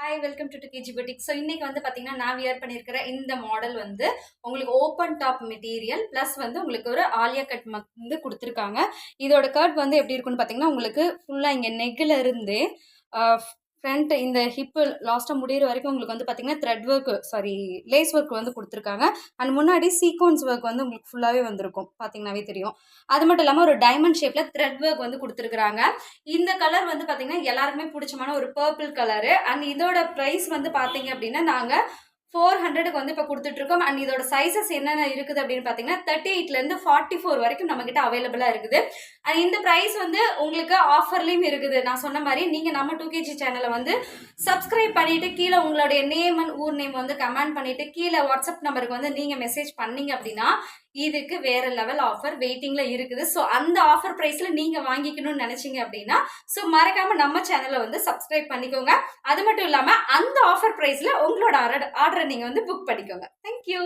Hi welcome to KG boutique. So இன்னைக்கு வந்து பார்த்தீங்கன்னா நான் வியர் பண்ணியிருக்கிற இந்த மாடல் வந்து உங்களுக்கு ஓப்பன் டாப் மெட்டீரியல் ப்ளஸ் வந்து உங்களுக்கு ஒரு ஆலியா கட் வந்து கொடுத்துருக்காங்க. இதோட கட் வந்து எப்படி இருக்குன்னு பார்த்தீங்கன்னா உங்களுக்கு ஃபுல்லாக இங்கே நெக்கில் இருந்து ஃப்ரண்ட் இந்த ஹிப்பு லாஸ்ட்டாக முடிகிற வரைக்கும் உங்களுக்கு வந்து பார்த்தீங்கன்னா த்ரெட் ஒர்க் லேஸ் ஒர்க் வந்து கொடுத்துருக்காங்க. அண்ட் முன்னாடி சீக்வன்ஸ் ஒர்க் வந்து உங்களுக்கு ஃபுல்லாகவே வந்திருக்கும், பார்த்தீங்கன்னாவே தெரியும். அது மட்டும் இல்லாமல் ஒரு டைமண்ட் ஷேப்பில் த்ரெட் ஒர்க் வந்து கொடுத்துருக்குறாங்க. இந்த கலர் வந்து பார்த்தீங்கன்னா எல்லாருக்குமே பிடிச்சமான ஒரு பர்பிள் கலரு. அண்ட் இதோட ப்ரைஸ் வந்து பார்த்தீங்க அப்படின்னா நாங்கள் 400க்கு வந்து இப்போ கொடுத்துட்ருக்கோம். அண்ட் இதோட சைஸஸ் என்னென்ன இருக்குது அப்படின்னு பார்த்தீங்கன்னா 38லேருந்து 44 வரைக்கும் நம்மக்கிட்ட அவைலபிளாக இருக்குது. அண்ட் இந்த ப்ரைஸ் வந்து உங்களுக்கு ஆஃபர்லேயும் இருக்குது. நான் சொன்ன மாதிரி நீங்கள் நம்ம 2kg சேனலை வந்து சப்ஸ்கிரைப் பண்ணிவிட்டு கீழே உங்களுடைய நேம் அண்ட் ஊர் நேம் வந்து கமெண்ட் பண்ணிவிட்டு கீழே வாட்ஸ்அப் நம்பருக்கு வந்து நீங்கள் மெசேஜ் பண்ணீங்க அப்படின்னா இதுக்கு வேற லெவல் ஆஃபர் வெயிட்டிங்ல இருக்குது. ஸோ அந்த ஆஃபர் பிரைஸ்ல நீங்க வாங்கிக்கணும்னு நினைச்சீங்க அப்படின்னா ஸோ மறக்காம நம்ம சேனலை வந்து சப்ஸ்கிரைப் பண்ணிக்கோங்க. அது மட்டும் இல்லாம அந்த ஆஃபர் பிரைஸ்ல உங்களோட ஆர்டரை நீங்க வந்து புக் பண்ணிக்கோங்க. தேங்க்யூ.